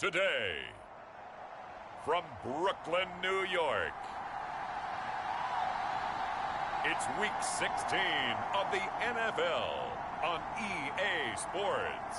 Today, from Brooklyn, New York, it's Week 16 of the NFL on EA Sports.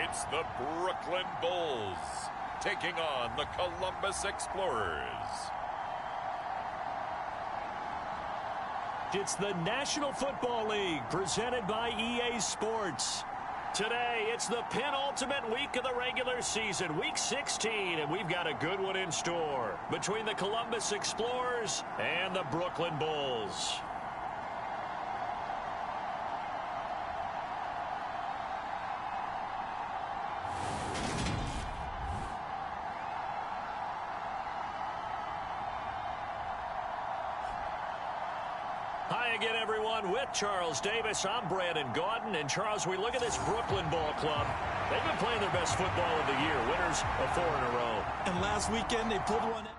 It's the Brooklyn Bulls taking on the Columbus Explorers. It's the National Football League presented by EA Sports. Today, it's the penultimate week of the regular season, Week 16, and we've got a good one in store between the Columbus Explorers and the Brooklyn Bulls. Hi again, everyone. With Charles Davis, I'm Brandon Gaudin. And, Charles, we look at this Brooklyn Ball Club. They've been playing their best football of the year, winners of 4 in a row. And last weekend, they pulled one in.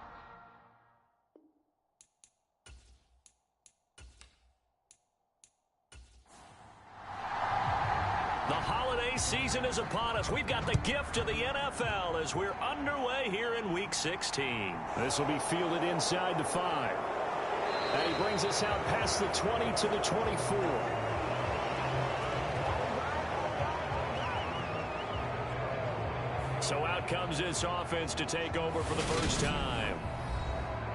The holiday season is upon us. We've got the gift of the NFL as we're underway here in Week 16. This will be fielded inside the 5. And he brings us out past the 20 to the 24. So out comes this offense to take over for the first time.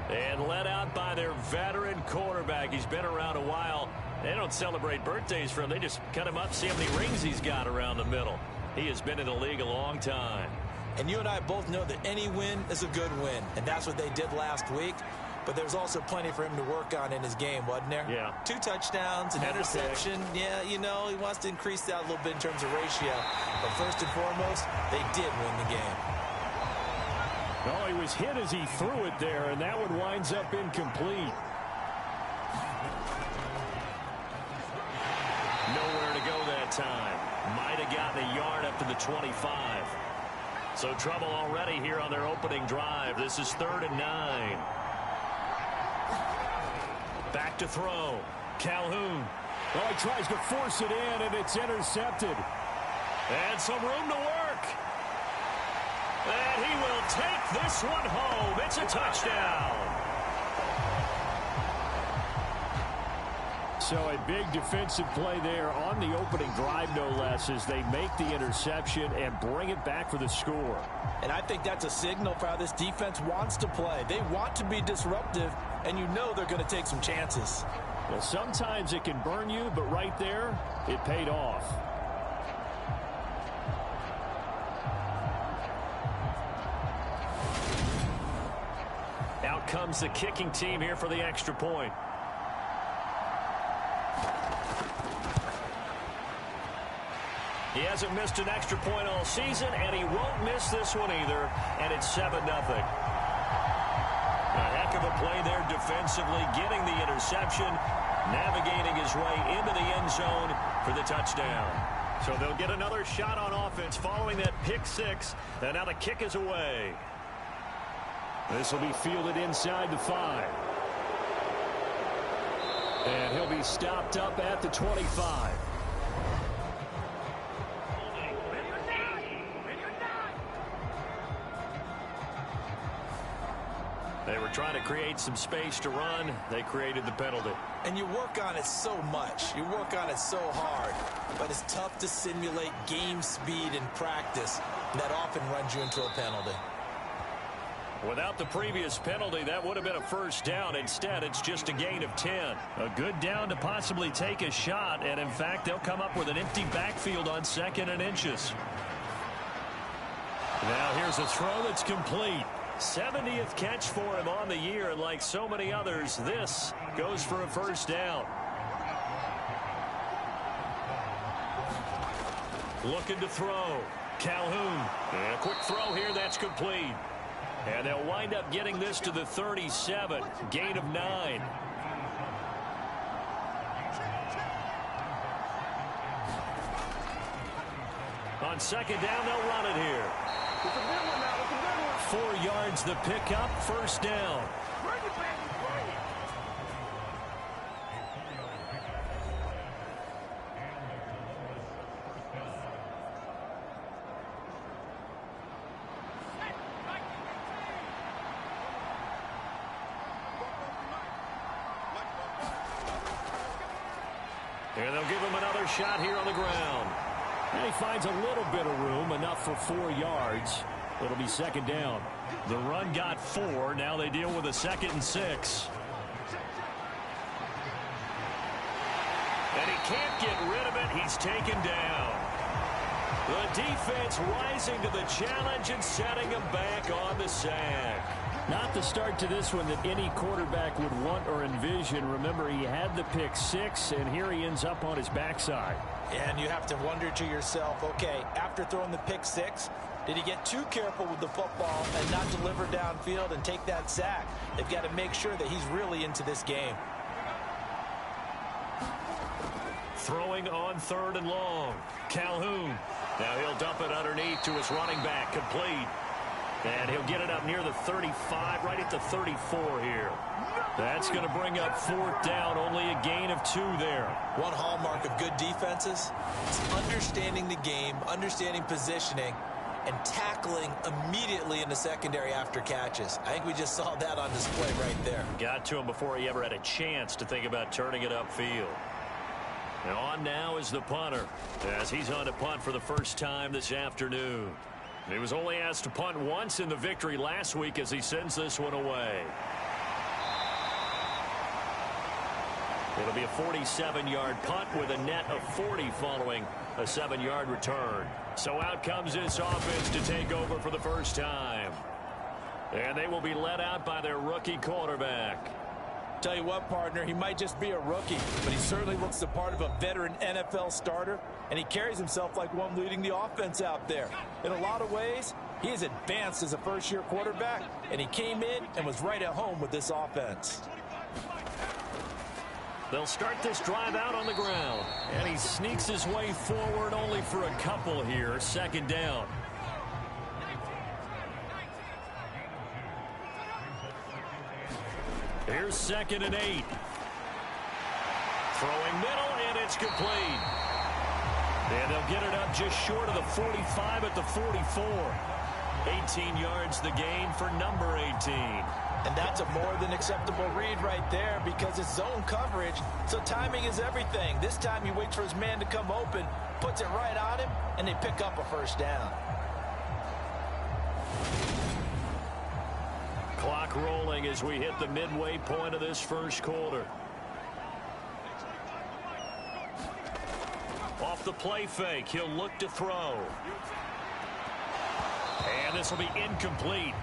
And led out by their veteran quarterback. He's been around a while. They don't celebrate birthdays for him. They just cut him up, see how many rings he's got around the middle. He has been in the league a long time. And you and I both know that any win is a good win. And that's what they did last week. But there's also plenty for him to work on in his game, wasn't there? Yeah. 2 touchdowns, an interception. Yeah, you know, he wants to increase that a little bit in terms of ratio. But first and foremost, they did win the game. Oh, he was hit as he threw it there, and that one winds up incomplete. Nowhere to go that time. Might have gotten a yard up to the 25. So trouble already here on their opening drive. This is 3rd and 9. Back to throw. Calhoun. Well, he tries to force it in, and it's intercepted. And some room to work. And he will take this one home. It's a touchdown. So a big defensive play there on the opening drive, no less, as they make the interception and bring it back for the score. And I think that's a signal for how this defense wants to play. They want to be disruptive, and you know they're going to take some chances. Well, sometimes it can burn you, but right there, it paid off. Out comes the kicking team here for the extra point. He hasn't missed an extra point all season, and he won't miss this one either, and it's 7-0. A heck of a play there defensively, getting the interception, navigating his way into the end zone for the touchdown. So they'll get another shot on offense following that pick 6, and now the kick is away. This will be fielded inside the 5. And he'll be stopped up at the 25. They were trying to create some space to run. They created the penalty. And you work on it so much. You work on it so hard. But it's tough to simulate game speed in practice. That often runs you into a penalty. Without the previous penalty, that would have been a first down. Instead, it's just a gain of 10. A good down to possibly take a shot. And, in fact, they'll come up with an empty backfield on 2nd and inches. Now here's a throw that's complete. 70th catch for him on the year, and like so many others, this goes for a first down. Looking to throw. Calhoun. And a quick throw here, that's complete. And they'll wind up getting this to the 37. Gain of 9. On second down, they'll run it here. 4 yards the pickup, first down. And they'll give him another shot here on the ground. And he finds a little bit of room, enough for 4 yards. It'll be second down. The run got 4. Now they deal with a 2nd and 6. And he can't get rid of it. He's taken down. The defense rising to the challenge and setting him back on the sack. Not the start to this one that any quarterback would want or envision. Remember, he had the pick 6, and here he ends up on his backside. And you have to wonder to yourself, okay, after throwing the pick 6, did he get too careful with the football and not deliver downfield and take that sack? They've got to make sure that he's really into this game. Throwing on 3rd and long. Calhoun. Now he'll dump it underneath to his running back. Complete. And he'll get it up near the 35, right at the 34 here. That's going to bring up 4th down, only a gain of 2 there. One hallmark of good defenses is understanding the game, understanding positioning, and tackling immediately in the secondary after catches. I think we just saw that on display right there. Got to him before he ever had a chance to think about turning it upfield. And on now is the punter, as he's on to punt for the first time this afternoon. He was only asked to punt once in the victory last week as he sends this one away. It'll be a 47-yard punt with a net of 40 following a 7-yard return. So out comes this offense to take over for the first time. And they will be led out by their rookie quarterback. Tell you what, partner, he might just be a rookie, but he certainly looks the part of a veteran NFL starter, and he carries himself like one leading the offense out there. In a lot of ways, he is advanced as a first-year quarterback, and he came in and was right at home with this offense. They'll start this drive out on the ground, and he sneaks his way forward only for a couple here. Second down. Here's 2nd and 8. Throwing middle, and it's complete. And they'll get it up just short of the 45 at the 44. 18 yards the gain for number 18. And that's a more than acceptable read right there because it's zone coverage, so timing is everything. This time he waits for his man to come open, puts it right on him, and they pick up a first down. Clock rolling as we hit the midway point of this first quarter. Off the play fake, he'll look to throw. And this will be incomplete.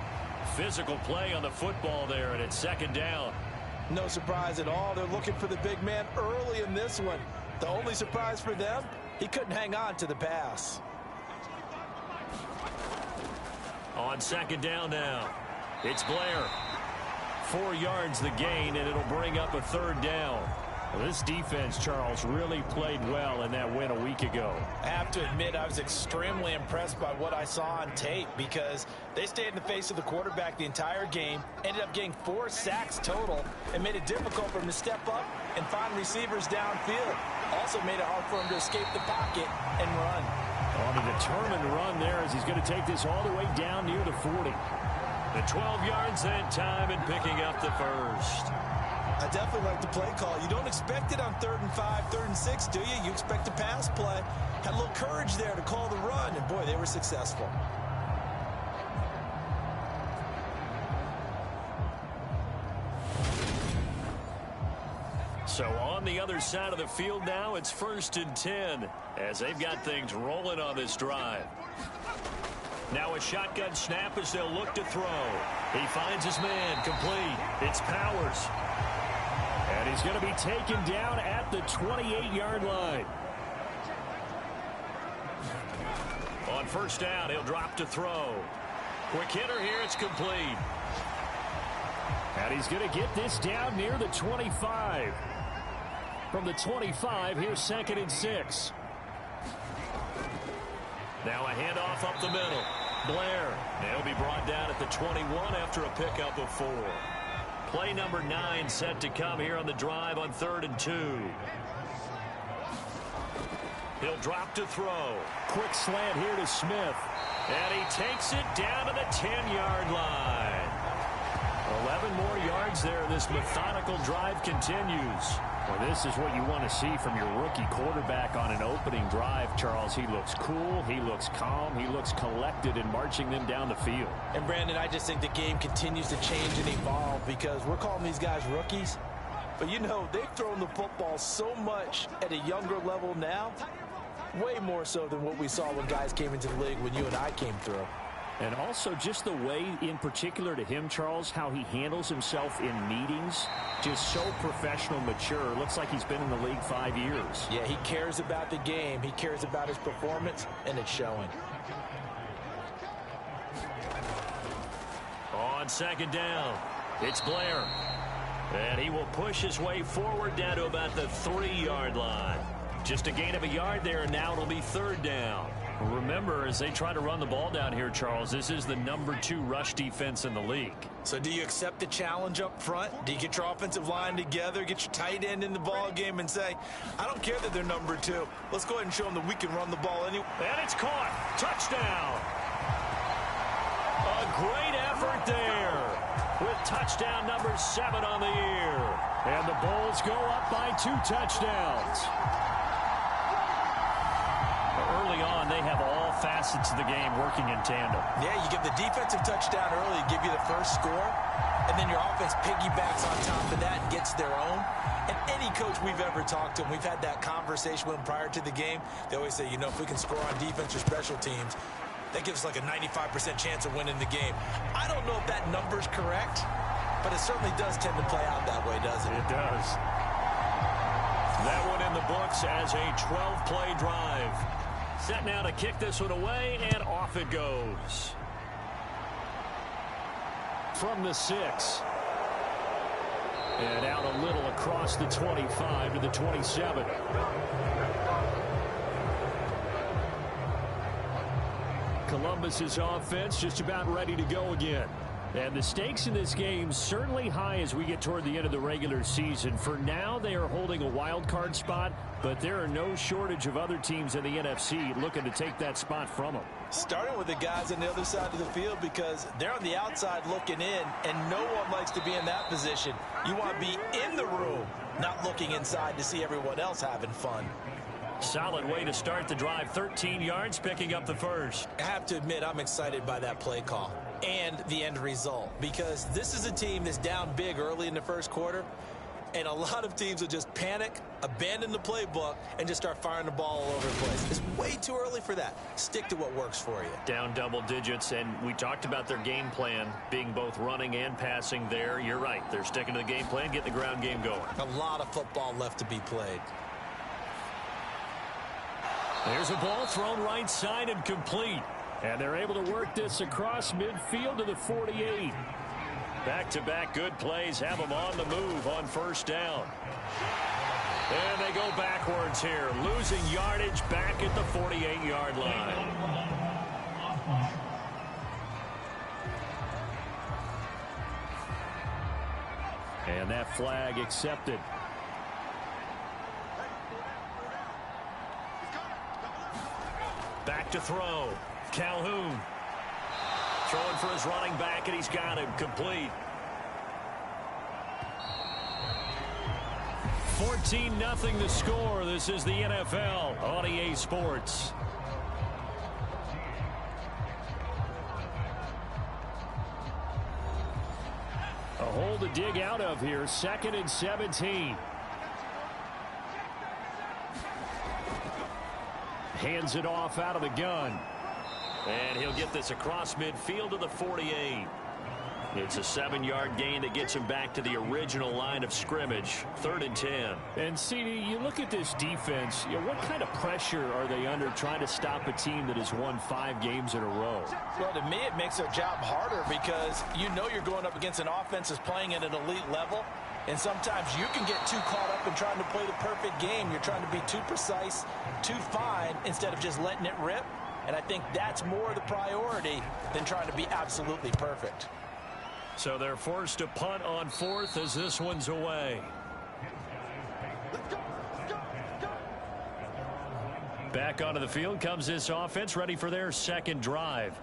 Physical play on the football there, and it's second down. No surprise at all. They're looking for the big man early in this one. The only surprise for them, he couldn't hang on to the pass. On second down now, it's Blair. 4 yards the gain, and it'll bring up a 3rd down. Well, this defense, Charles, really played well in that win a week ago. I have to admit, I was extremely impressed by what I saw on tape because they stayed in the face of the quarterback the entire game, ended up getting 4 sacks total, and made it difficult for him to step up and find receivers downfield. Also made it hard for him to escape the pocket and run. On a determined run there as he's going to take this all the way down near the 40. The 12 yards that time and picking up the first. I definitely like the play call. You don't expect it on 3rd and 5, 3rd and 6, do you? You expect a pass play. Had a little courage there to call the run, and boy, they were successful. So on the other side of the field now, it's 1st and 10 as they've got things rolling on this drive. Now a shotgun snap as they'll look to throw. He finds his man, complete. It's Powers. And he's going to be taken down at the 28-yard line. On 1st down, he'll drop to throw. Quick hitter here, it's complete. And he's going to get this down near the 25. From the 25, here's 2nd and 6. Now a handoff up the middle. Blair. He'll be brought down at the 21 after a pickup of 4. Play number 9 set to come here on the drive on 3rd and 2. He'll drop to throw. Quick slant here to Smith. And he takes it down to the 10-yard line. 11 more yards there. This methodical drive continues. Well, this is what you want to see from your rookie quarterback on an opening drive, Charles. He looks cool. He looks calm. He looks collected in marching them down the field. And, Brandon, I just think the game continues to change and evolve because we're calling these guys rookies. But, you know, they've thrown the football so much at a younger level now, way more so than what we saw when guys came into the league when you and I came through. And also just the way, in particular to him, Charles, how he handles himself in meetings. Just so professional, mature. Looks like he's been in the league 5 years. Yeah, he cares about the game. He cares about his performance, and it's showing. On 2nd down, it's Blair. And he will push his way forward down to about the 3-yard line. Just a gain of a yard there, and now it'll be 3rd down. Remember, as they try to run the ball down here, Charles, this is the number 2 rush defense in the league. So do you accept the challenge up front? Do you get your offensive line together, get your tight end in the ball game and say, I don't care that they're number 2. Let's go ahead and show them that we can run the ball anyway. And it's caught. Touchdown. A great effort there with touchdown number 7 on the year. And the Bulls go up by 2 touchdowns. Early on, they have all facets of the game working in tandem. Yeah, you give the defensive touchdown early, give you the first score, and then your offense piggybacks on top of that and gets their own. And any coach we've ever talked to, and we've had that conversation with them prior to the game, they always say, you know, if we can score on defense or special teams, that gives us like a 95% chance of winning the game. I don't know if that number's correct, but it certainly does tend to play out that way, doesn't it? It does. That one in the books as a 12-play drive. Set now to kick this one away, and off it goes. From the 6. And out a little across the 25 to the 27. Columbus's offense just about ready to go again. And the stakes in this game certainly high as we get toward the end of the regular season. For now, they are holding a wild card spot, but there are no shortage of other teams in the NFC looking to take that spot from them. Starting with the guys on the other side of the field because they're on the outside looking in, and no one likes to be in that position. You want to be in the room, not looking inside to see everyone else having fun. Solid way to start the drive. 13 yards, picking up the first. I have to admit, I'm excited by that play call and the end result because this is a team that's down big early in the first quarter, and a lot of teams will just panic, abandon the playbook, and just start firing the ball all over the place. It's way too early for that. Stick to what works for you. Down double digits, and we talked about their game plan being both running and passing there. You're right. They're sticking to the game plan, getting the ground game going. A lot of football left to be played. There's a ball thrown right side and complete. And they're able to work this across midfield to the 48. Back-to-back good plays have them on the move on first down. And they go backwards here, losing yardage back at the 48-yard line. And that flag accepted. Back to throw. Calhoun throwing for his running back, and he's got him complete. 14-0 the score. This is the NFL on EA Sports. A hole to dig out of here. 2nd and 17. Hands it off out of the gun. And he'll get this across midfield to the 48. It's a 7-yard gain that gets him back to the original line of scrimmage. 3rd and 10. And, CD, you look at this defense, what kind of pressure are they under trying to stop a team that has won 5 games in a row? Well, to me, it makes their job harder because you know you're going up against an offense that's playing at an elite level. And sometimes you can get too caught up in trying to play the perfect game. You're trying to be too precise, too fine, instead of just letting it rip. And I think that's more the priority than trying to be absolutely perfect. So they're forced to punt on fourth as this one's away. Back onto the field comes this offense, ready for their second drive.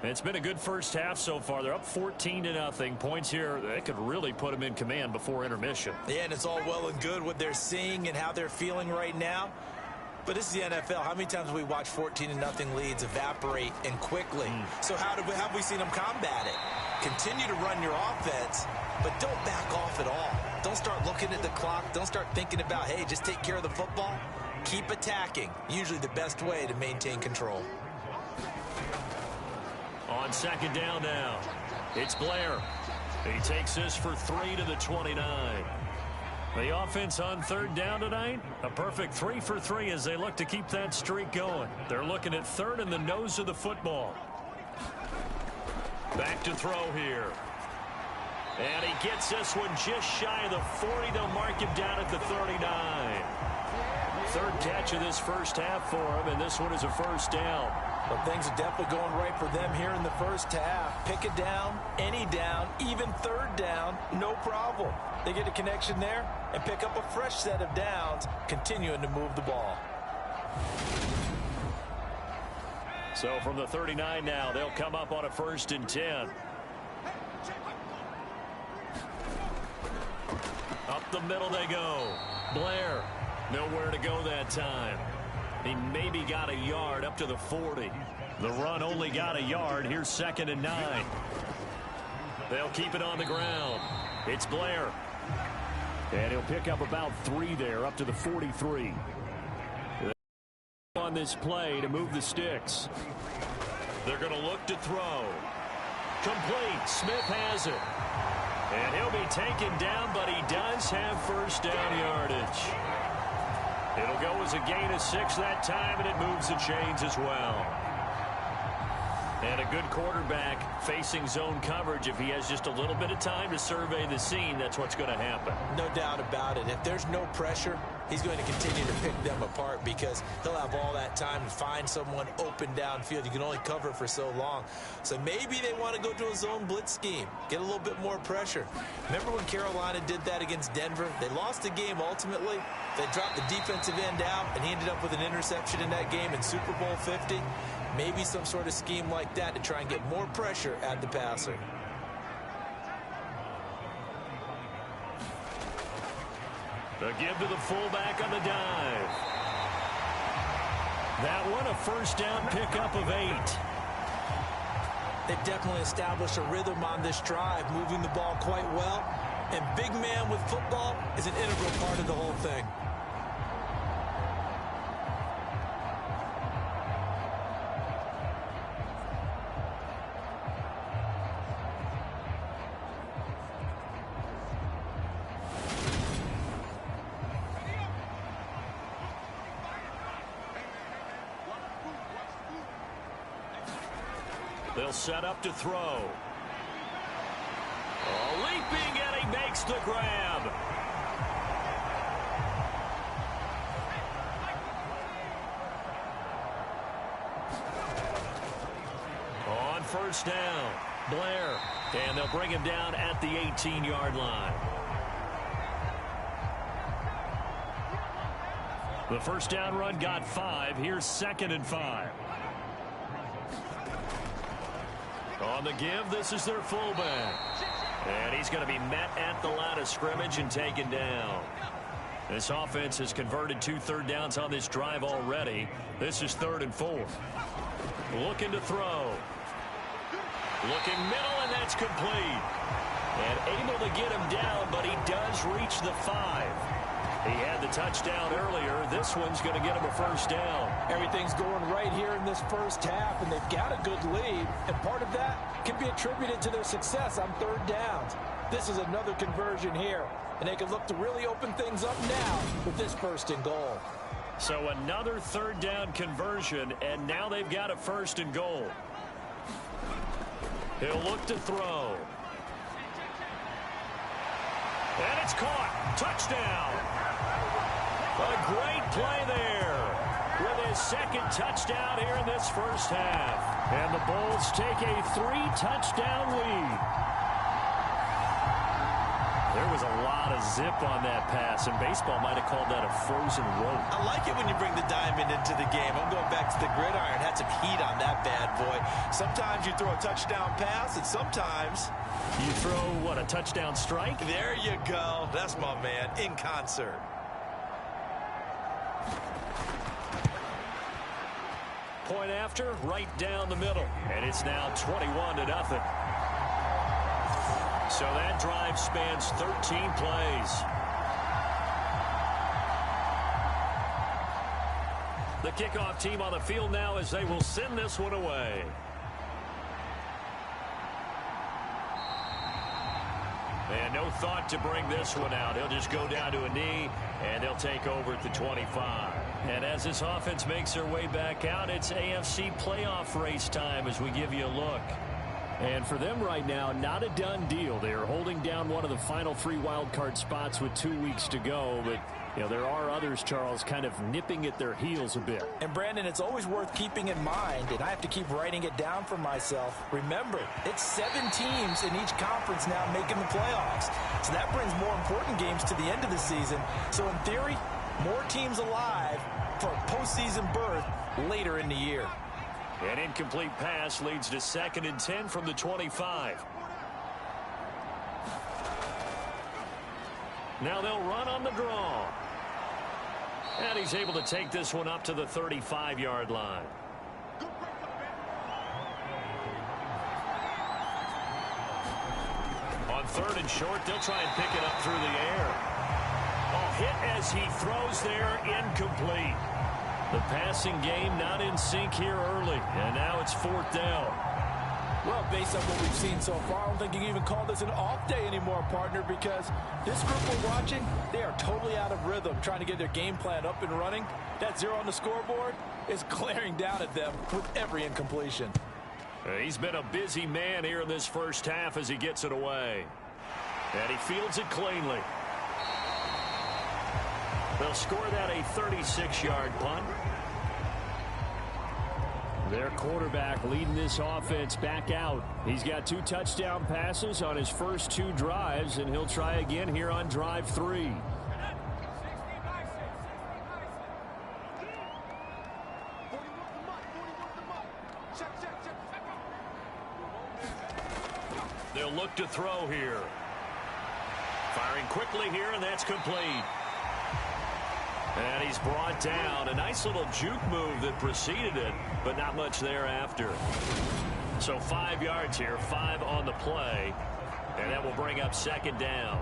It's been a good first half so far. They're up 14-0. Points here, they could really put them in command before intermission. Yeah, and it's all well and good what they're seeing and how they're feeling right now. But this is the NFL. How many times have we watched 14-0 leads evaporate and quickly? So how have we seen them combat it? Continue to run your offense, but don't back off at all. Don't start looking at the clock. Don't start thinking about, hey, just take care of the football. Keep attacking. Usually the best way to maintain control. On second down now, it's Blair. He takes this for 3 to the 29. The offense on third down tonight, a perfect 3 for 3 as they look to keep that streak going. They're looking at third in the nose of the football. Back to throw here. And he gets this one just shy of the 40. They'll mark him down at the 39. Third catch of this first half for him, and this one is a first down. Well, things are definitely going right for them here in the first half. Pick it down, any down, even third down, no problem. They get a connection there and pick up a fresh set of downs, continuing to move the ball. So from the 39 now, they'll come up on a 1st and 10. Up the middle they go. Blair, nowhere to go that time. He maybe got a yard up to the 40. The run only got a yard. Here's 2nd and 9. They'll keep it on the ground. It's Blair. And he'll pick up about 3 there, up to the 43. On this play to move the sticks. They're going to look to throw. Complete. Smith has it. And he'll be taken down, but he does have first down yardage. It'll go as a gain of 6 that time, and it moves the chains as well. And a good quarterback facing zone coverage. If he has just a little bit of time to survey the scene, that's what's going to happen. No doubt about it. If there's no pressure, he's going to continue to pick them apart because he'll have all that time to find someone open downfield. You can only cover for so long. So maybe they want to go to a zone blitz scheme, get a little bit more pressure. Remember when Carolina did that against Denver? They lost the game ultimately. They dropped the defensive end out, and he ended up with an interception in that game in Super Bowl 50. Maybe some sort of scheme like that to try and get more pressure at the passer. The give to the fullback on the dive. That one a first down pickup of 8. They've definitely established a rhythm on this drive, moving the ball quite well. And big man with football is an integral part of the whole thing. They'll set up to throw. Leaping, and he makes the grab. On first down, Blair. And they'll bring him down at the 18-yard line. The first down run got 5. Here's 2nd and 5. On the give, this is their fullback. And he's going to be met at the line of scrimmage and taken down. This offense has converted 2 third downs on this drive already. This is 3rd and 4. Looking to throw. Looking middle, and that's complete. And able to get him down, but he does reach the 5. He had the touchdown earlier. This one's going to get him a first down. Everything's going right here in this first half, and they've got a good lead. And part of that can be attributed to their success on third downs. This is another conversion here, and they can look to really open things up now with this 1st and goal. So another third down conversion, and now they've got a 1st and goal. He'll look to throw. And it's caught. Touchdown. A great play there with his second touchdown here in this first half. And the Bulls take a 3-touchdown lead. There was a lot of zip on that pass, and baseball might have called that a frozen rope. I like it when you bring the diamond into the game. I'm going back to the gridiron. Had some heat on that bad boy. Sometimes you throw a touchdown pass, and sometimes you throw, what, a touchdown strike? There you go. That's my man, in concert. Point after, right down the middle. And it's now 21-0. So that drive spans 13 plays. The kickoff team on the field now as they will send this one away. And no thought to bring this one out. He'll just go down to a knee, and they'll take over at the 25. And as this offense makes their way back out, it's AFC playoff race time as we give you a look. And for them right now, not a done deal. They are holding down one of the final 3 wild card spots with 2 weeks to go. But, you know, there are others, Charles, kind of nipping at their heels a bit. And, Brandon, it's always worth keeping in mind, and I have to keep writing it down for myself. Remember, it's 7 teams in each conference now making the playoffs. So that brings more important games to the end of the season. So, in theory, more teams alive for a postseason berth later in the year. An incomplete pass leads to 2nd and 10 from the 25. Now they'll run on the draw. And he's able to take this one up to the 35-yard line. On 3rd and short, they'll try and pick it up through the air. A hit as he throws there, incomplete. The passing game not in sync here early, and now it's 4th down. Well, based on what we've seen so far, I don't think you can even call this an off day anymore, partner, because this group we're watching, they are totally out of rhythm, trying to get their game plan up and running. That 0 on the scoreboard is glaring down at them with every incompletion. He's been a busy man here in this first half as he gets it away. And he fields it cleanly. They'll score that a 36-yard punt. Their quarterback leading this offense back out. He's got 2 touchdown passes on his first 2 drives, and he'll try again here on drive 3. They'll look to throw here. Firing quickly here, and that's complete. And he's brought down. A nice little juke move that preceded it, but not much thereafter. So 5 yards here, 5 on the play, and that will bring up 2nd down.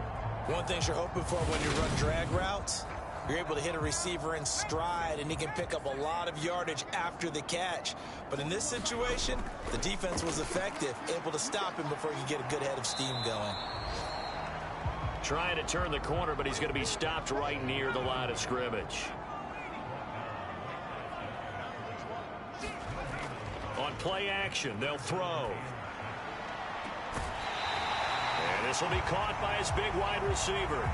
One thing you're hoping for when you run drag routes, you're able to hit a receiver in stride, and he can pick up a lot of yardage after the catch. But in this situation, the defense was effective, able to stop him before he could get a good head of steam going. Trying to turn the corner, but he's going to be stopped right near the line of scrimmage. On play action, they'll throw. And this will be caught by his big wide receiver.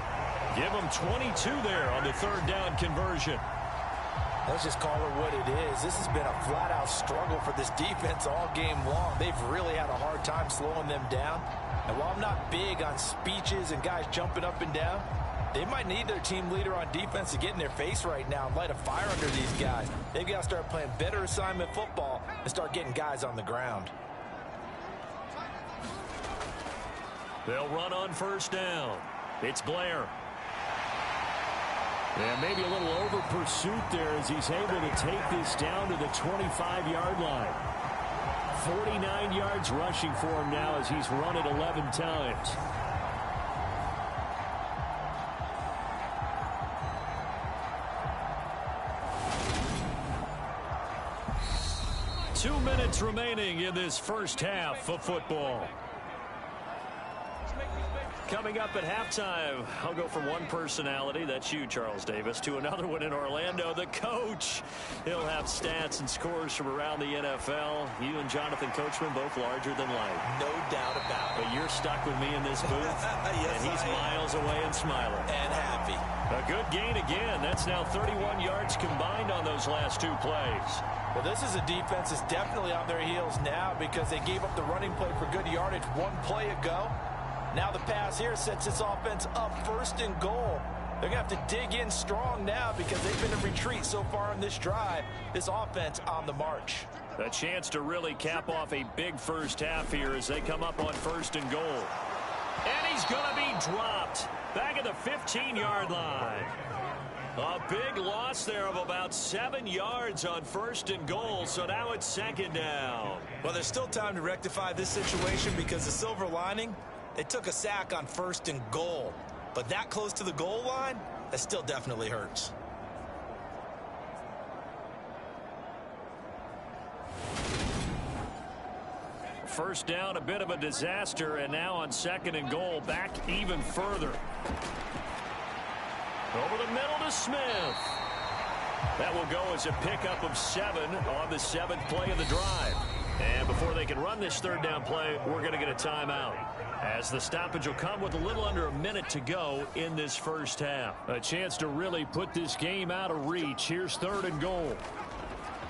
Give him 22 there on the 3rd down conversion. Let's just call it what it is. This has been a flat-out struggle for this defense all game long. They've really had a hard time slowing them down. And while I'm not big on speeches and guys jumping up and down, they might need their team leader on defense to get in their face right now and light a fire under these guys. They've got to start playing better assignment football and start getting guys on the ground. They'll run on 1st down. It's Blair. And maybe a little over pursuit there as he's able to take this down to the 25-yard line. 49 yards rushing for him now as he's run it 11 times. Two minutes remaining in this first half of football. Coming up at halftime, I'll go from one personality, that's you, Charles Davis, to another one in Orlando, the coach. He'll have stats and scores from around the NFL. You and Jonathan Coachman, both larger than life. No doubt about it. But you're stuck with me in this booth, Yes, and he's miles away and smiling. And happy. A good gain again. That's now 31 yards combined on those last two plays. Well, this is a defense that's definitely on their heels now because they gave up the running play for good yardage one play ago. Now the pass here sets this offense up 1st and goal. They're going to have to dig in strong now because they've been in retreat so far in this drive. This offense on the march. A chance to really cap off a big first half here as they come up on 1st and goal. And he's going to be dropped back at the 15-yard line. A big loss there of about 7 yards on 1st and goal, so now it's 2nd down. Well, there's still time to rectify this situation because the silver lining, they took a sack on 1st and goal. But that close to the goal line, that still definitely hurts. First down, a bit of a disaster, and now on 2nd and goal, back even further. Over the middle to Smith. That will go as a pickup of 7 on the 7th play of the drive. And before they can run this 3rd down play, we're going to get a timeout, as the stoppage will come with a little under a minute to go in this first half. A chance to really put this game out of reach. Here's 3rd and goal.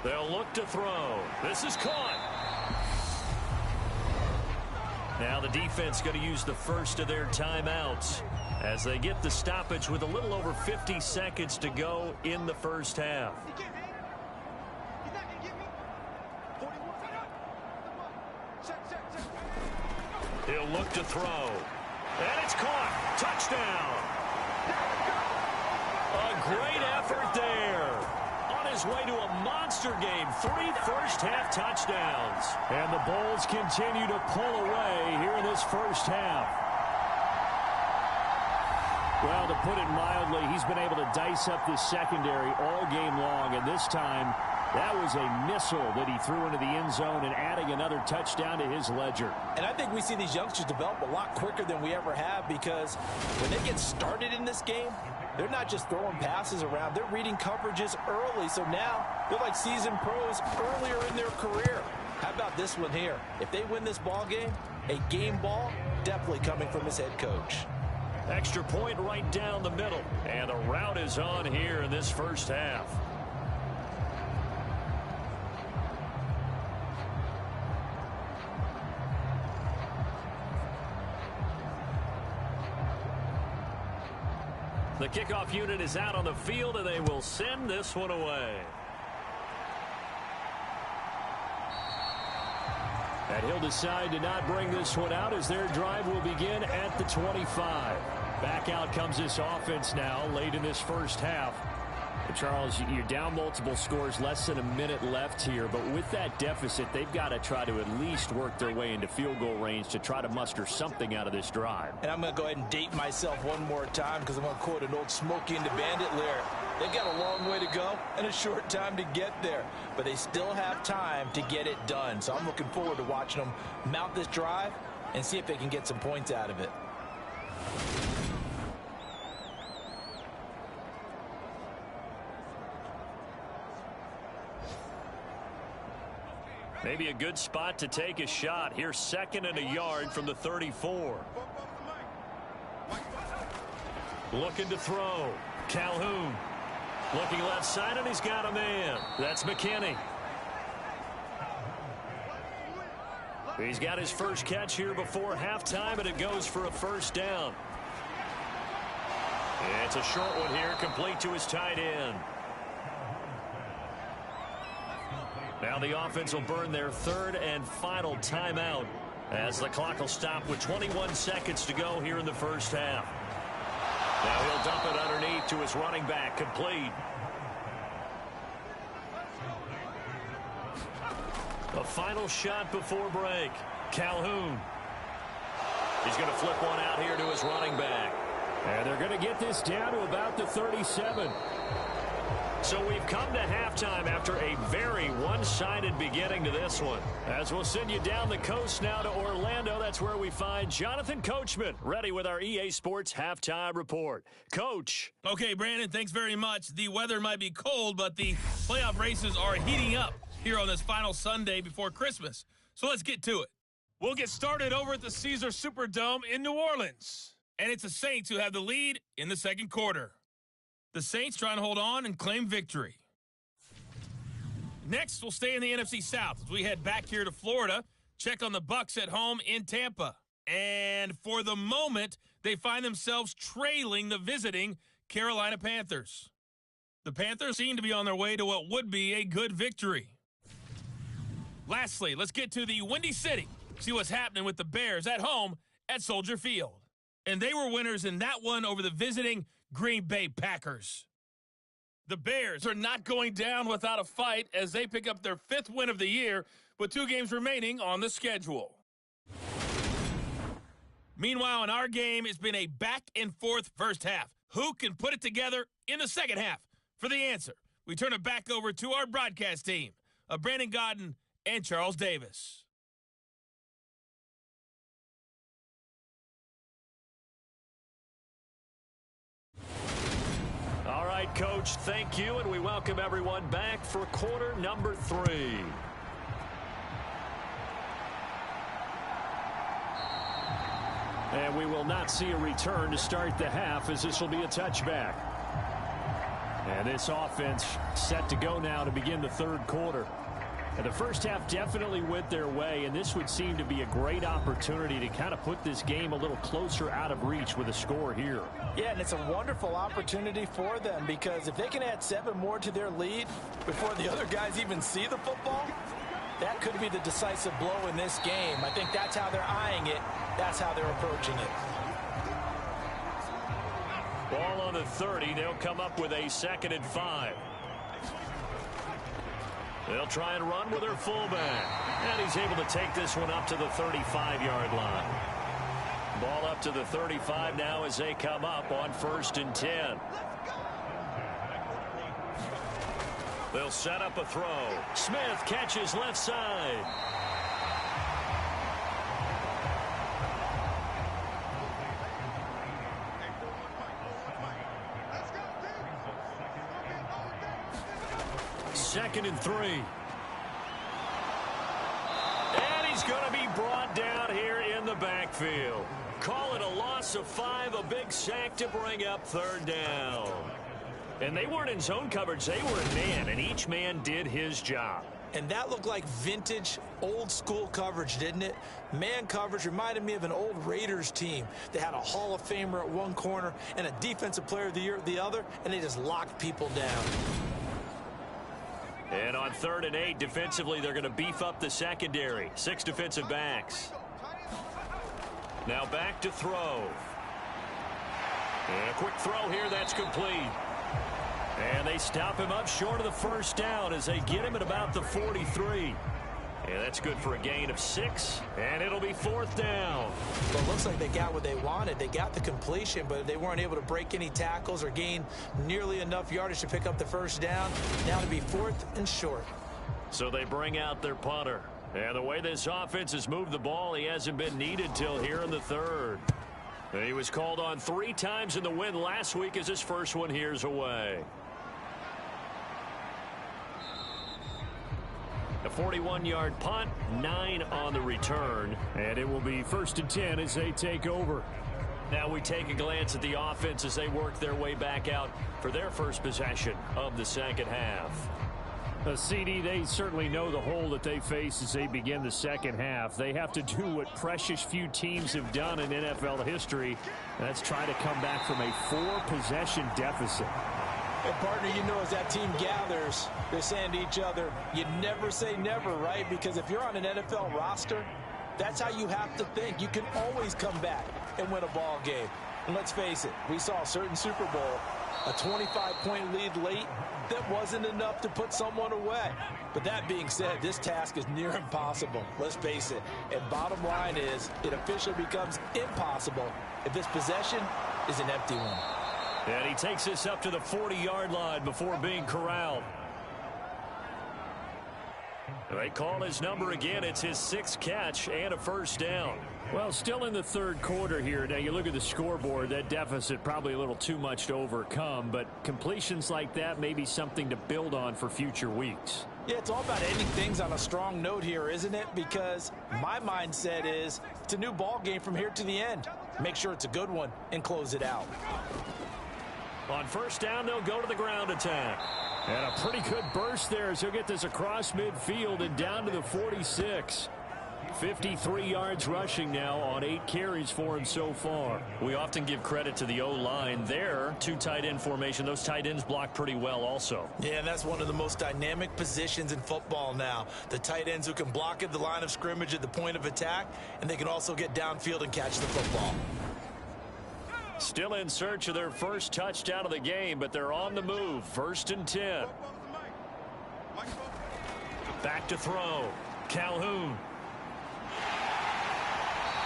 They'll look to throw. This is caught. Now the defense going to use the first of their timeouts as they get the stoppage with a little over 50 seconds to go in the first half. He'll look to throw. And it's caught. Touchdown. A great effort there. On his way to a monster game. 3 first-half touchdowns. And the Bulls continue to pull away here in this first half. Well, to put it mildly, he's been able to dice up this secondary all game long. And this time, that was a missile that he threw into the end zone and adding another touchdown to his ledger. And I think we see these youngsters develop a lot quicker than we ever have because when they get started in this game, they're not just throwing passes around. They're reading coverages early. So now they're like seasoned pros earlier in their career. How about this one here? If they win this ball game, a game ball definitely coming from his head coach. Extra point right down the middle. And the route is on here in this first half. The kickoff unit is out on the field, and they will send this one away. And he'll decide to not bring this one out as their drive will begin at the 25. Back out comes this offense now late in this first half. And Charles, you're down multiple scores, less than a minute left here. But with that deficit, they've got to try to at least work their way into field goal range to try to muster something out of this drive. And I'm going to go ahead and date myself one more time because I'm going to quote an old Smokey and the Bandit lyric. They've got a long way to go and a short time to get there. But they still have time to get it done. So I'm looking forward to watching them mount this drive and see if they can get some points out of it. Maybe a good spot to take a shot. Here's 2nd and a yard from the 34. Looking to throw. Calhoun. Looking left side, and he's got a man. That's McKinney. He's got his first catch here before halftime, and it goes for a first down. It's a short one here, complete to his tight end. Now the offense will burn their 3rd and final timeout as the clock will stop with 21 seconds to go here in the first half. Now he'll dump it underneath to his running back, complete. A final shot before break. Calhoun. He's going to flip one out here to his running back. And they're going to get this down to about the 37. So we've come to halftime after a very one-sided beginning to this one. As we'll send you down the coast now to Orlando, that's where we find Jonathan Coachman, ready with our EA Sports Halftime Report. Coach. Okay, Brandon, thanks very much. The weather might be cold, but the playoff races are heating up here on this final Sunday before Christmas. So let's get to it. We'll get started over at the Caesars Superdome in New Orleans. And it's the Saints who have the lead in the second quarter. The Saints trying to hold on and claim victory. Next, we'll stay in the NFC South as we head back here to Florida, check on the Bucs at home in Tampa. And for the moment, they find themselves trailing the visiting Carolina Panthers. The Panthers seem to be on their way to what would be a good victory. Lastly, let's get to the Windy City, see what's happening with the Bears at home at Soldier Field. And they were winners in that one over the visiting Green Bay Packers. The Bears are not going down without a fight as they pick up their 5th win of the year with 2 games remaining on the schedule. Meanwhile, in our game, it's been a back-and-forth first half. Who can put it together in the second half? For the answer, we turn it back over to our broadcast team of Brandon Godden and Charles Davis. All right, Coach, thank you, and we welcome everyone back for quarter number 3. And we will not see a return to start the half, as this will be a touchback. And this offense set to go now to begin the third quarter. And the first half definitely went their way, and this would seem to be a great opportunity to kind of put this game a little closer out of reach with a score here. Yeah, and it's a wonderful opportunity for them, because if they can add 7 more to their lead before the other guys even see the football, that could be the decisive blow in this game. I think that's how they're eyeing it. That's how they're approaching it. Ball on the 30. They'll come up with a 2nd and 5. They'll try and run with their fullback. And he's able to take this one up to the 35-yard line. Ball up to the 35 now as they come up on 1st and 10. They'll set up a throw. Smith catches left side. Second and 3. And he's going to be brought down here in the backfield. Call it a loss of 5, a big sack to bring up 3rd down. And they weren't in zone coverage, they were in man, and each man did his job. And that looked like vintage, old-school coverage, didn't it? Man coverage reminded me of an old Raiders team. They had a Hall of Famer at one corner and a Defensive Player of the Year at the other, and they just locked people down. And on 3rd and 8, defensively, they're going to beef up the secondary. 6 defensive backs. Now back to throw. And a quick throw here, that's complete. And they stop him up short of the 1st down as they get him at about the 43. And that's good for a gain of 6, and it'll be 4th down. Well, it looks like they got what they wanted. They got the completion, but they weren't able to break any tackles or gain nearly enough yardage to pick up the 1st down. Now to be 4th and short. So they bring out their punter. And the way this offense has moved the ball, he hasn't been needed till here in the 3rd. And he was called on 3 times in the win last week as his first one here's away. A 41-yard punt, 9 on the return. And it will be 1st and 10 as they take over. Now we take a glance at the offense as they work their way back out for their first possession of the second half. CD, they certainly know the hole that they face as they begin the second half. They have to do what precious few teams have done in NFL history. That's try to come back from a 4-possession deficit. And partner, you know, as that team gathers, they're saying to each other, you never say never, right? Because if you're on an NFL roster, that's how you have to think. You can always come back and win a ball game. And let's face it, we saw a certain Super Bowl, a 25-point lead late that wasn't enough to put someone away. But that being said, this task is near impossible. Let's face it. And bottom line is, it officially becomes impossible if this possession is an empty one. And he takes this up to the 40-yard line before being corralled. They call his number again. It's his 6th catch and a 1st down. Well, still in the 3rd quarter here. Now, you look at the scoreboard, that deficit probably a little too much to overcome, but completions like that may be something to build on for future weeks. Yeah, it's all about ending things on a strong note here, isn't it? Because my mindset is it's a new ball game from here to the end. Make sure it's a good one and close it out. On first down, they'll go to the ground attack. And a pretty good burst there as he'll get this across midfield and down to the 46. 53 yards rushing now on 8 carries for him so far. We often give credit to the O-line there. 2 tight end formation. Those tight ends block pretty well also. Yeah, and that's one of the most dynamic positions in football now. The tight ends who can block at the line of scrimmage at the point of attack, and they can also get downfield and catch the football. Still in search of their first touchdown of the game, but they're on the move. 1st and 10. Back to throw. Calhoun.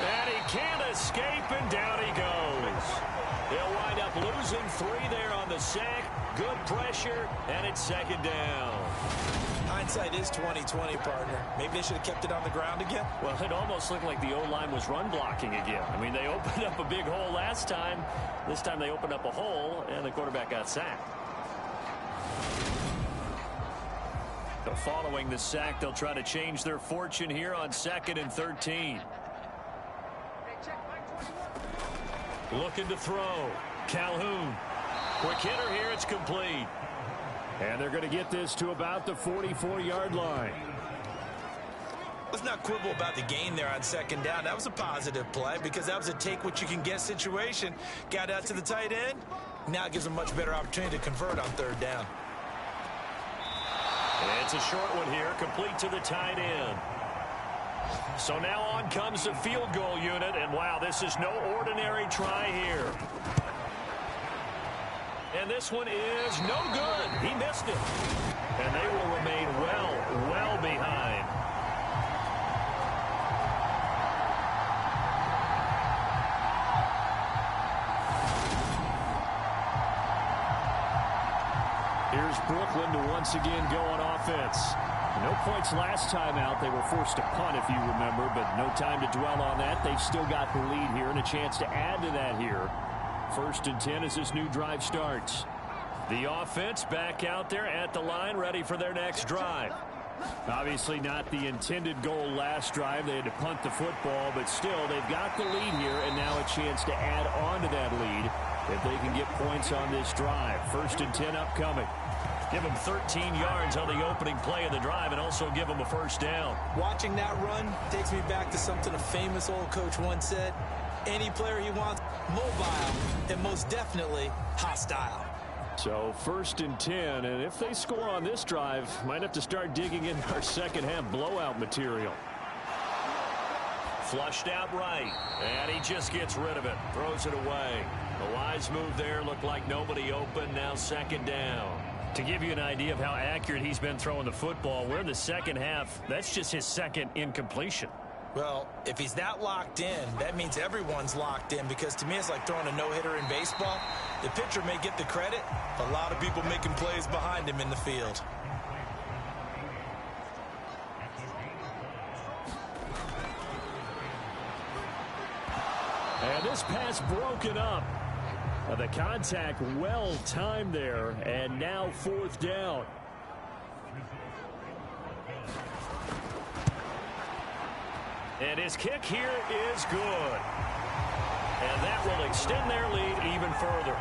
And he can't escape, and down he goes. They'll wind up losing 3 there on the sack. Good pressure, and it's 2nd down. Hindsight is 20/20, partner. Maybe they should have kept it on the ground again. Well, it almost looked like the O-line was run blocking again. I mean, they opened up a big hole last time. This time they opened up a hole, and the quarterback got sacked. So following the sack, they'll try to change their fortune here on 2nd and 13. Looking to throw. Calhoun. Quick hitter here. It's complete. And they're going to get this to about the 44-yard line. Let's not quibble about the gain there on 2nd down. That was a positive play because that was a take-what-you-can-get situation. Got out to the tight end. Now it gives them much better opportunity to convert on 3rd down. It's a short one here. Complete to the tight end. So now on comes the field goal unit, and wow, this is no ordinary try here. And this one is no good. He missed it. And they will remain well behind. Here's Brooklyn to once again go on offense. No points last time out. They were forced to punt, if you remember, but no time to dwell on that. They've still got the lead here and a chance to add to that here. 1st and 10 as this new drive starts. The offense back out there at the line, ready for their next drive. Obviously not the intended goal last drive. They had to punt the football, but still they've got the lead here and now a chance to add on to that lead if they can get points on this drive. 1st and 10 upcoming. Give them 13 yards on the opening play of the drive and also give them a 1st down. Watching that run takes me back to something a famous old coach once said. Any player he wants, mobile, and most definitely hostile. So 1st and 10, and if they score on this drive, might have to start digging in our second half blowout material. Flushed out right, and he just gets rid of it, throws it away. A wise move there, looked like nobody open, now 2nd down. To give you an idea of how accurate he's been throwing the football, we're in the second half. That's just his 2nd incompletion. Well, if he's that locked in, that means everyone's locked in because to me it's like throwing a no-hitter in baseball. The pitcher may get the credit, a lot of people making plays behind him in the field. And this pass broken up. The contact well timed there, and now 4th down. And his kick here is good. And that will extend their lead even further.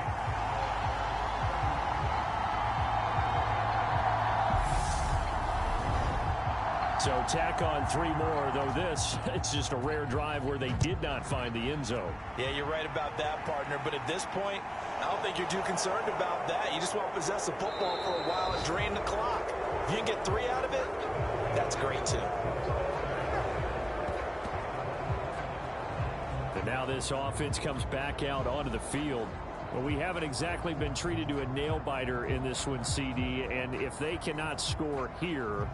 So tack on 3 more, though this, it's just a rare drive where they did not find the end zone. Yeah, you're right about that, partner. But at this point, I don't think you're too concerned about that. You just want to possess the football for a while and drain the clock. If you can get 3 out of it, that's great, too. And now this offense comes back out onto the field. Well, we haven't exactly been treated to a nail-biter in this one, CD. And if they cannot score here,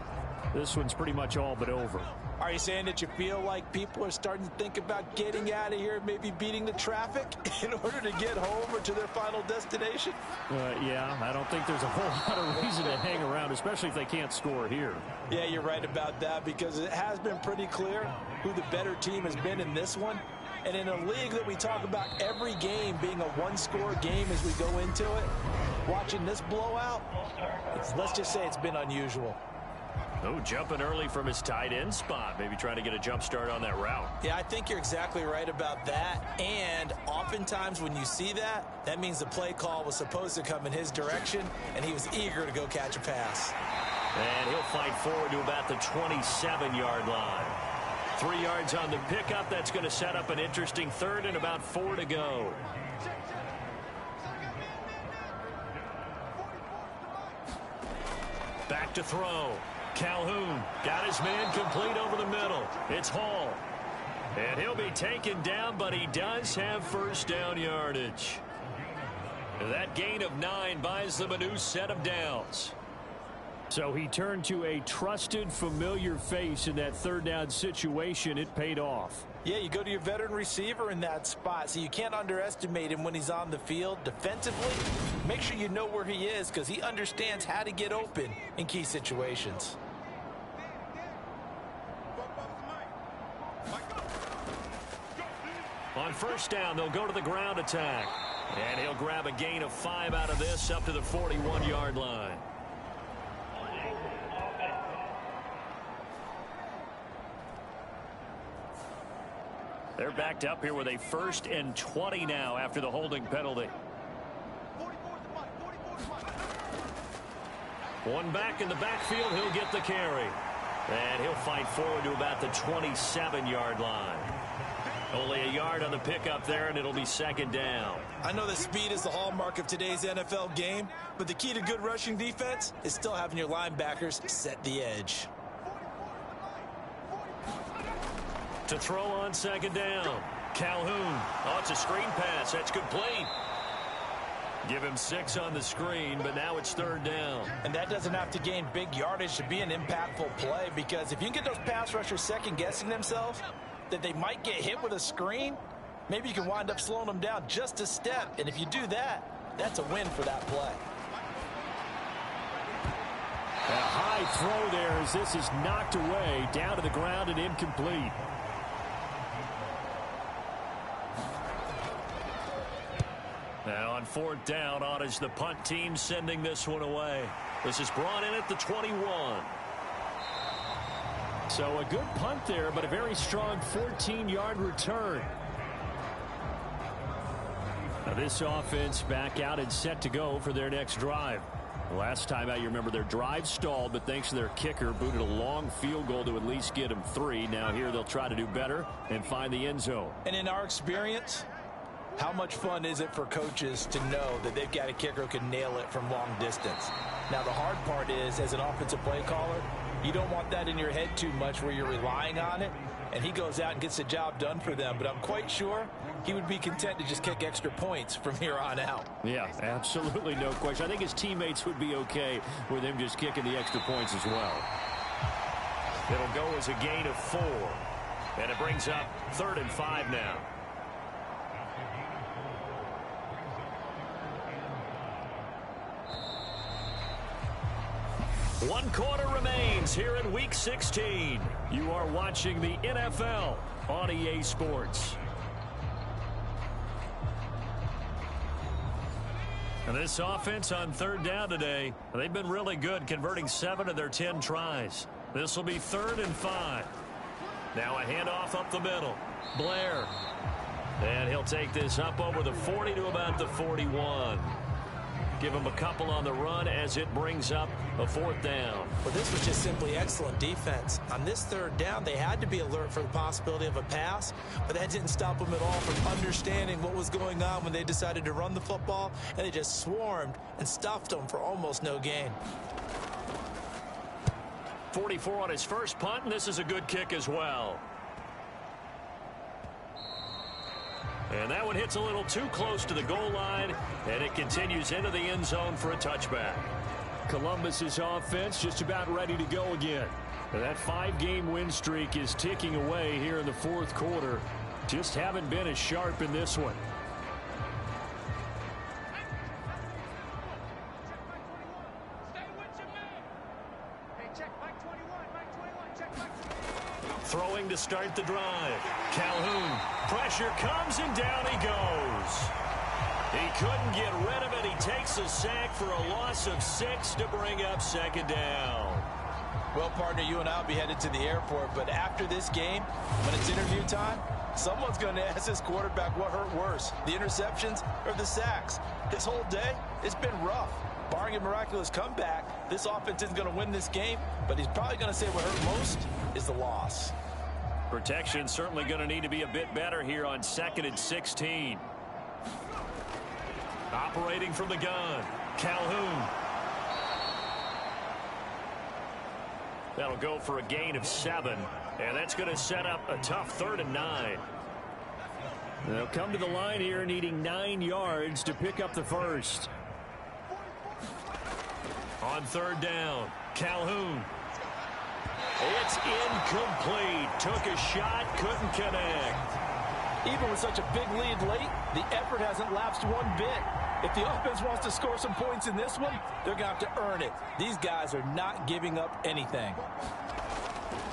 this one's pretty much all but over. Are you saying that you feel like people are starting to think about getting out of here, maybe beating the traffic in order to get home or to their final destination? Yeah, I don't think there's a whole lot of reason to hang around, especially if they can't score here. Yeah, you're right about that because it has been pretty clear who the better team has been in this one. And in a league that we talk about every game being a one-score game as we go into it, watching this blowout, let's just say it's been unusual. Oh, jumping early from his tight end spot. Maybe trying to get a jump start on that route. Yeah, I think you're exactly right about that. And oftentimes when you see that, that means the play call was supposed to come in his direction, and he was eager to go catch a pass. And he'll fight forward to about the 27-yard line. 3 yards on the pickup. That's going to set up an interesting third and about 4 to go. Back to throw. Calhoun got his man complete over the middle. It's Hall. And he'll be taken down, but he does have first down yardage. That gain of 9 buys them a new set of downs. So he turned to a trusted, familiar face in that third down situation. It paid off. Yeah, you go to your veteran receiver in that spot, so you can't underestimate him when he's on the field. Defensively, make sure you know where he is because he understands how to get open in key situations. On first down, they'll go to the ground attack. And he'll grab a gain of 5 out of this up to the 41-yard line. They're backed up here with a 1st and 20 now after the holding penalty. One back in the backfield. He'll get the carry. And he'll fight forward to about the 27-yard line. Only a yard on the pickup there, and it'll be 2nd down. I know that speed is the hallmark of today's NFL game, but the key to good rushing defense is still having your linebackers set the edge. To throw on 2nd down. Calhoun. Oh, it's a screen pass. That's complete. Give him 6 on the screen, but now it's 3rd down. And that doesn't have to gain big yardage to be an impactful play, because if you can get those pass rushers second-guessing themselves that they might get hit with a screen, maybe you can wind up slowing them down just a step. And if you do that, that's a win for that play. A high throw there as this is knocked away, down to the ground and incomplete. Now on 4th down, on is the punt team sending this one away. This is brought in at the 21. So a good punt there, but a very strong 14-yard return. Now this offense back out and set to go for their next drive. Last time out, you remember their drive stalled, but thanks to their kicker, booted a long field goal to at least get them 3. Now here they'll try to do better and find the end zone. And in our experience, how much fun is it for coaches to know that they've got a kicker who can nail it from long distance? Now the hard part is, as an offensive play caller, you don't want that in your head too much where you're relying on it, and he goes out and gets the job done for them. But I'm quite sure he would be content to just kick extra points from here on out. Yeah, absolutely no question. I think his teammates would be okay with him just kicking the extra points as well. It'll go as a gain of 4, and it brings up 3rd and 5 now. One quarter remains here in Week 16. You are watching the NFL on EA Sports. And this offense on 3rd down today, they've been really good, converting 7 of their 10 tries. This will be 3rd and 5. Now a handoff up the middle. Blair. And he'll take this up over the 40 to about the 41. Give him a couple on the run as it brings up a 4th down. Well, this was just simply excellent defense. On this 3rd down, they had to be alert for the possibility of a pass, but that didn't stop them at all from understanding what was going on when they decided to run the football, and they just swarmed and stuffed them for almost no gain. 44 on his first punt, and this is a good kick as well. And that one hits a little too close to the goal line, and it continues into the end zone for a touchback. Columbus's offense just about ready to go again. And that 5-game win streak is ticking away here in the 4th quarter. Just haven't been as sharp in this one. Throwing to start the drive. Calhoun. Pressure comes and down he goes. He couldn't get rid of it. He takes a sack for a loss of 6 to bring up 2nd down. Well, partner, you and I will be headed to the airport, but after this game, when it's interview time, someone's going to ask this quarterback what hurt worse, the interceptions or the sacks. This whole day, it's been rough. Barring a miraculous comeback, this offense isn't going to win this game, but he's probably going to say what hurt most is the loss. Protection certainly going to need to be a bit better here on 2nd and 16. Operating from the gun, Calhoun. That'll go for a gain of 7, and that's going to set up a tough 3rd and 9. They'll come to the line here needing 9 yards to pick up the first. On 3rd down, Calhoun. It's incomplete. Took a shot, couldn't connect. Even with such a big lead late, the effort hasn't lapsed one bit. If the offense wants to score some points in this one, they're going to have to earn it. These guys are not giving up anything.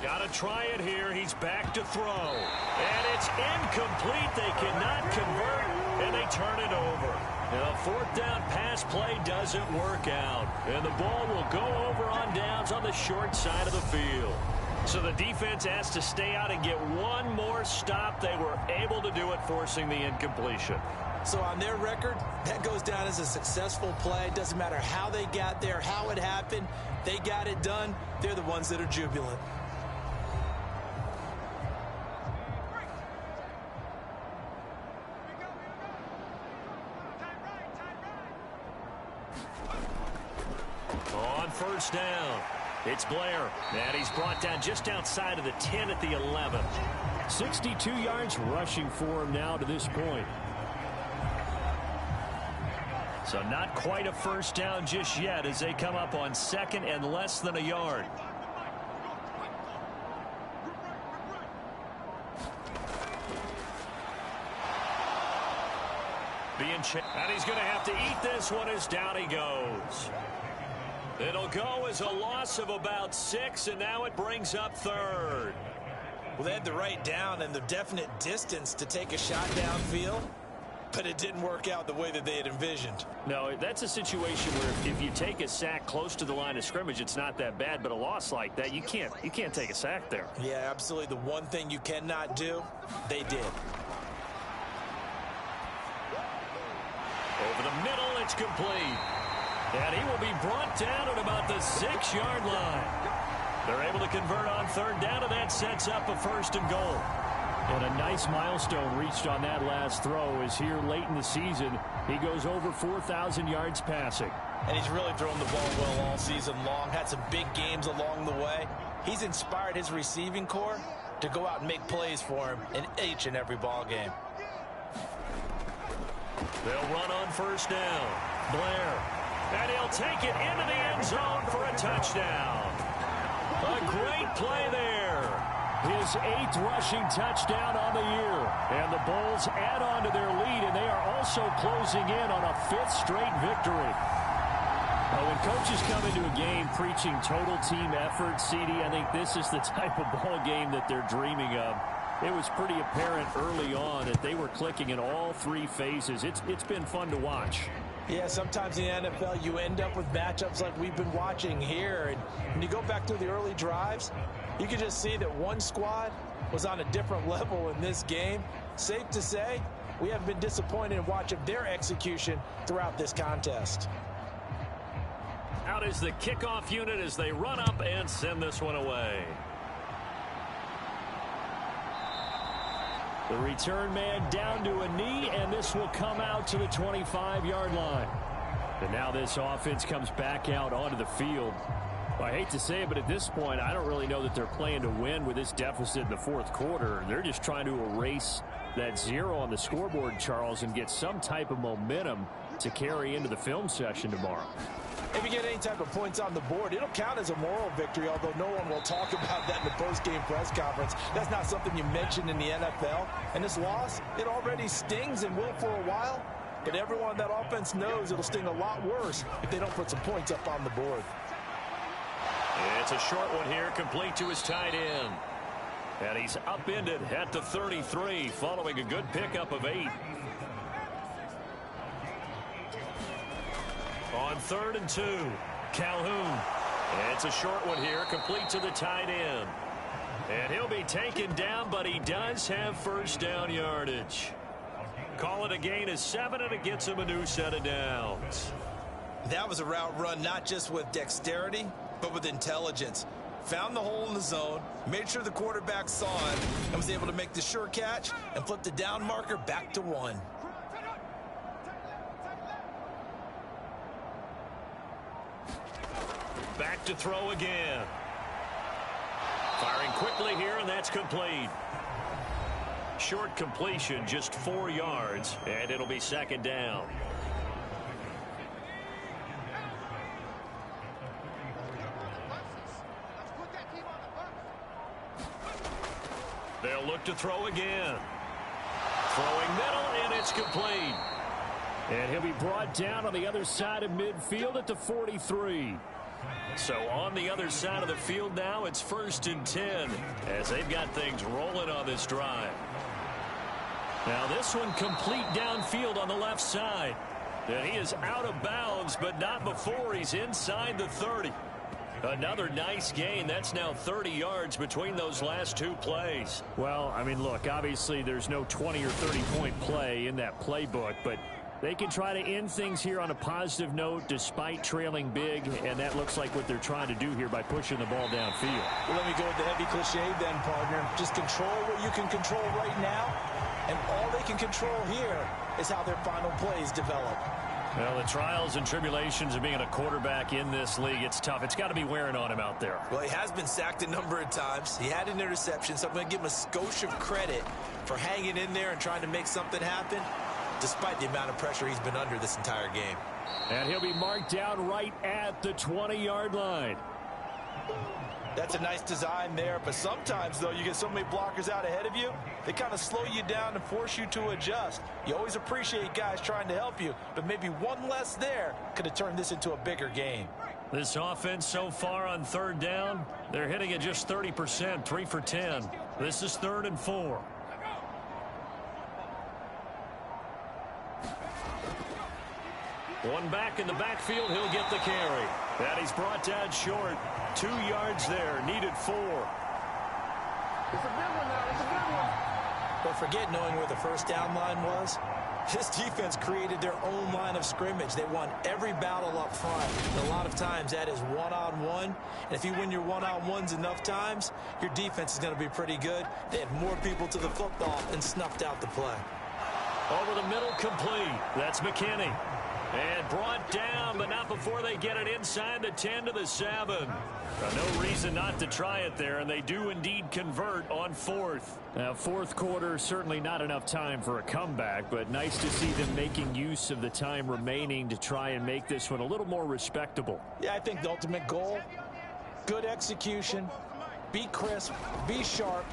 Got to try it here. He's back to throw. And it's incomplete. They cannot convert, and they turn it over. Now, 4th down pass play doesn't work out. And the ball will go over on downs on the short side of the field. So the defense has to stay out and get one more stop. They were able to do it, forcing the incompletion. So on their record, that goes down as a successful play. Doesn't matter how they got there, how it happened. They got it done. They're the ones that are jubilant. On 1st down, it's Blair. And he's brought down just outside of the 10 at the 11. 62 yards rushing for him now to this point. So not quite a 1st down just yet as they come up on 2nd and less than a yard. And he's going to have to eat this one as down he goes. It'll go as a loss of about 6, and now it brings up 3rd. Well, they had the right down and the definite distance to take a shot downfield, but it didn't work out the way that they had envisioned. No, that's a situation where if you take a sack close to the line of scrimmage, it's not that bad, but a loss like that, you can't take a sack there. Yeah, absolutely. The one thing you cannot do, they did. Over the middle, it's complete. And he will be brought down at about the 6-yard line. They're able to convert on 3rd down, and that sets up a 1st and goal. And a nice milestone reached on that last throw is here late in the season. He goes over 4,000 yards passing. And he's really thrown the ball well all season long. Had some big games along the way. He's inspired his receiving corps to go out and make plays for him in each and every ball game. They'll run on 1st down. Blair. And he'll take it into the end zone for a touchdown. A great play there. His 8th rushing touchdown on the year. And the Bulls add on to their lead, and they are also closing in on a 5th straight victory. When coaches come into a game preaching total team effort, CD, I think this is the type of ball game that they're dreaming of. It was pretty apparent early on that they were clicking in all 3 phases. It's been fun to watch. Yeah, sometimes in the NFL you end up with matchups like we've been watching here. And when you go back through the early drives, you can just see that one squad was on a different level in this game. Safe to say, we haven't been disappointed in watching their execution throughout this contest. Out is the kickoff unit as they run up and send this one away. The return man down to a knee, and this will come out to the 25-yard line. And now this offense comes back out onto the field. Well, I hate to say it, but at this point, I don't really know that they're playing to win with this deficit in the 4th quarter. They're just trying to erase that 0 on the scoreboard, Charles, and get some type of momentum to carry into the film session tomorrow. If you get any type of points on the board, it'll count as a moral victory, although no one will talk about that in the post-game press conference. That's not something you mentioned in the NFL. And this loss, it already stings and will for a while, but everyone on that offense knows it'll sting a lot worse if they don't put some points up on the board. It's a short one here, complete to his tight end. And he's upended at the 33 following a good pickup of 8. On 3rd and 2, Calhoun. It's a short one here, complete to the tight end. And he'll be taken down, but he does have first down yardage. Call it a gain of 7, and it gets him a new set of downs. That was a route run not just with dexterity, but with intelligence. Found the hole in the zone, made sure the quarterback saw it, and was able to make the sure catch and flip the down marker back to 1. Back to throw again. Firing quickly here, and that's complete. Short completion, just 4 yards, and it'll be second down. They'll look to throw again. Throwing middle, and it's complete. And he'll be brought down on the other side of midfield at the 43. So on the other side of the field now, it's 1st and 10 as they've got things rolling on this drive. Now this one complete downfield on the left side. And he is out of bounds, but not before he's inside the 30. Another nice gain. That's now 30 yards between those last 2 plays. Well, I mean, look, obviously there's no 20 or 30-point play in that playbook, but they can try to end things here on a positive note despite trailing big, and that looks like what they're trying to do here by pushing the ball downfield. Well, let me go with the heavy cliche then, partner. Just control what you can control right now, and all they can control here is how their final plays develop. Well, the trials and tribulations of being a quarterback in this league, it's tough. It's got to be wearing on him out there. Well, he has been sacked a number of times. He had an interception, so I'm going to give him a skosh of credit for hanging in there and trying to make something happen, despite the amount of pressure he's been under this entire game. And he'll be marked down right at the 20-yard line. That's a nice design there, but sometimes, though, you get so many blockers out ahead of you, they kind of slow you down and force you to adjust. You always appreciate guys trying to help you, but maybe one less there could have turned this into a bigger game. This offense so far on 3rd down, they're hitting at just 30%, 3 for 10. This is 3rd and 4. One back in the backfield, he'll get the carry. And he's brought down short. 2 yards there, needed 4. It's a big one now, it's a big one. But forget knowing where the first down line was. This defense created their own line of scrimmage. They won every battle up front. And a lot of times that is one-on-one. And if you win your one-on-ones enough times, your defense is going to be pretty good. They had more people to the football and snuffed out the play. Over the middle, complete. That's McKinney. And brought down, but not before they get it inside the 10 to the 7. No reason not to try it there, and they do indeed convert on 4th. Now, 4th quarter, certainly not enough time for a comeback, but nice to see them making use of the time remaining to try and make this one a little more respectable. Yeah, I think the ultimate goal, good execution, be crisp, be sharp,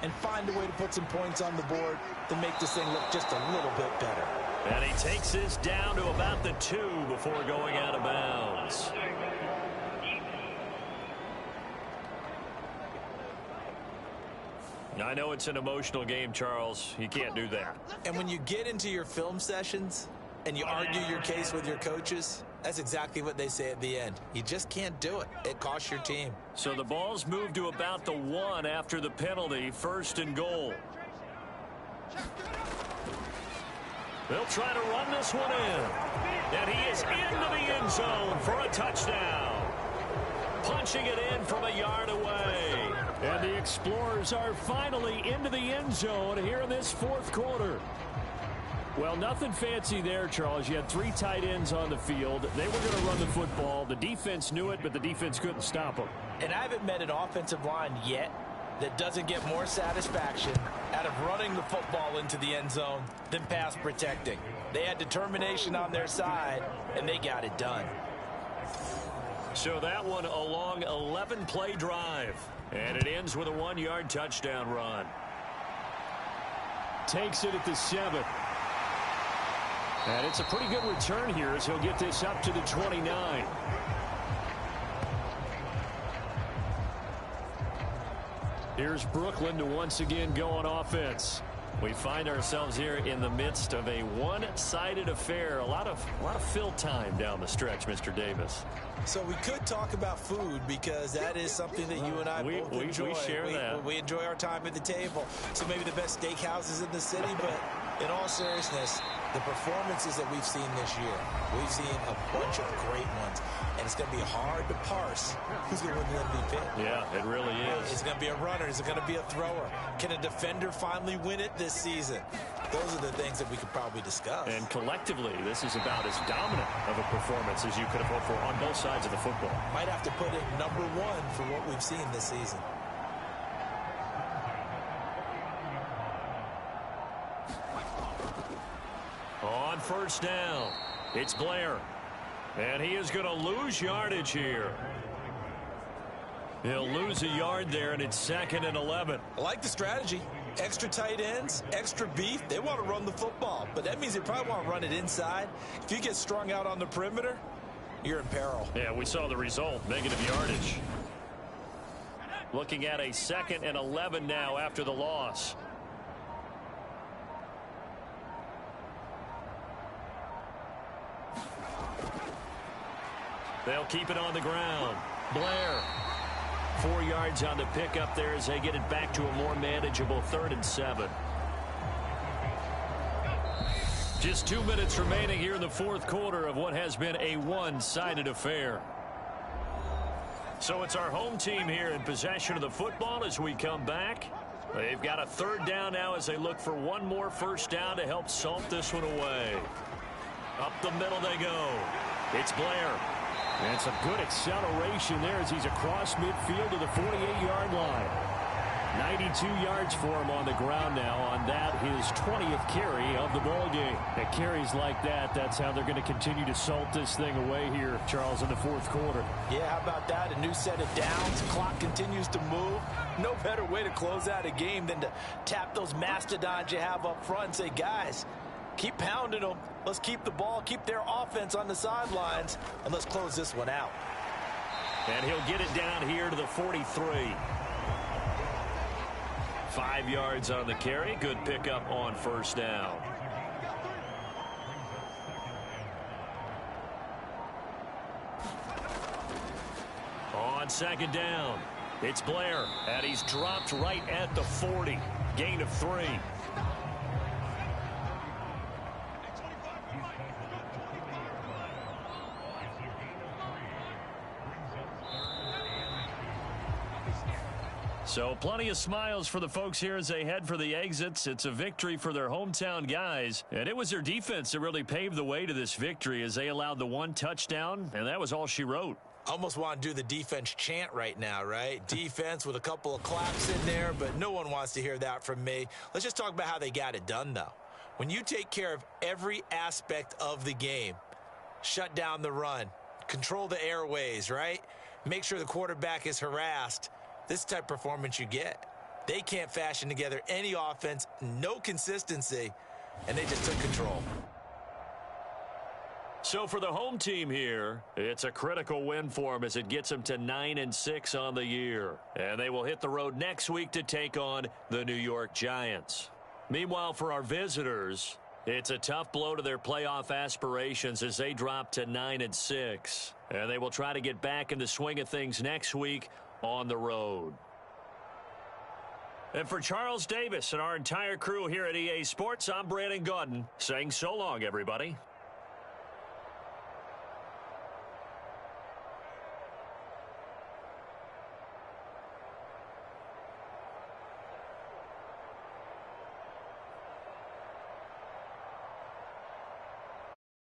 and find a way to put some points on the board to make this thing look just a little bit better. And he takes this down to about the 2 before going out of bounds. I know it's an emotional game, Charles. You can't do that. And when you get into your film sessions and you argue your case with your coaches, that's exactly what they say at the end. You just can't do it. It costs your team. So the ball's moved to about the 1 after the penalty, 1st and goal. They'll try to run this one in. And he is into the end zone for a touchdown. Punching it in from a yard away. And the Explorers are finally into the end zone here in this 4th quarter. Well, nothing fancy there, Charles. You had 3 tight ends on the field. They were going to run the football. The defense knew it, but the defense couldn't stop them. And I haven't met an offensive line yet that doesn't get more satisfaction out of running the football into the end zone than pass protecting. They had determination on their side, and they got it done. So that one a long 11-play drive. And it ends with a 1-yard touchdown run. Takes it at the 7. And it's a pretty good return here as he'll get this up to the 29. Here's Brooklyn to once again go on offense. We find ourselves here in the midst of a one-sided affair. A lot of fill time down the stretch, Mr. Davis. So we could talk about food because that is something that you and I both enjoy. We share that. We enjoy our time at the table. So maybe the best steakhouses in the city, but in all seriousness, the performances that we've seen this year, we've seen a bunch of great ones, and it's going to be hard to parse who's going to win the MVP. Yeah, it really is. Is it going to be a runner? Is it going to be a thrower? Can a defender finally win it this season? Those are the things that we could probably discuss. And collectively, this is about as dominant of a performance as you could have hoped for on both sides of the football. Might have to put it number one for what we've seen this season. On first down, it's Blair. And he is going to lose yardage here. He'll lose a yard there, and it's 2nd and 11. I like the strategy. Extra tight ends, extra beef. They want to run the football, but that means they probably want to run it inside. If you get strung out on the perimeter, you're in peril. Yeah, we saw the result, negative yardage. Looking at a 2nd and 11 now after the loss. They'll keep it on the ground. Blair. 4 yards on the pickup there as they get it back to a more manageable 3rd and 7. Just 2 minutes remaining here in the 4th quarter of what has been a one-sided affair. So it's our home team here in possession of the football as we come back. They've got a 3rd down now as they look for one more first down to help salt this one away. Up the middle they go. It's Blair. And some good acceleration there as he's across midfield to the 48-yard line. 92 yards for him on the ground now on that, his 20th carry of the ball game. At carries like that, that's how they're going to continue to salt this thing away here, Charles, in the 4th quarter. Yeah, how about that? A new set of downs. Clock continues to move. No better way to close out a game than to tap those mastodons you have up front and say, guys, keep pounding them. Let's keep the ball, keep their offense on the sidelines, and let's close this one out. And he'll get it down here to the 43. 5 yards on the carry. Good pickup on first down. On 2nd down, it's Blair, and he's dropped right at the 40. Gain of 3. So plenty of smiles for the folks here as they head for the exits. It's a victory for their hometown guys. And it was their defense that really paved the way to this victory as they allowed the 1 touchdown, and that was all she wrote. Almost want to do the defense chant right now, right? Defense with a couple of claps in there, but no one wants to hear that from me. Let's just talk about how they got it done, though. When you take care of every aspect of the game, shut down the run, control the airways, right? Make sure the quarterback is harassed. This type of performance you get. They can't fashion together any offense, no consistency, and they just took control. So for the home team here, it's a critical win for them as it gets them to 9-6 on the year. And they will hit the road next week to take on the New York Giants. Meanwhile, for our visitors, it's a tough blow to their playoff aspirations as they drop to 9-6. And they will try to get back in the swing of things next week on the road. And for Charles Davis and our entire crew here at EA Sports, I'm Brandon Gaudin saying so long, everybody.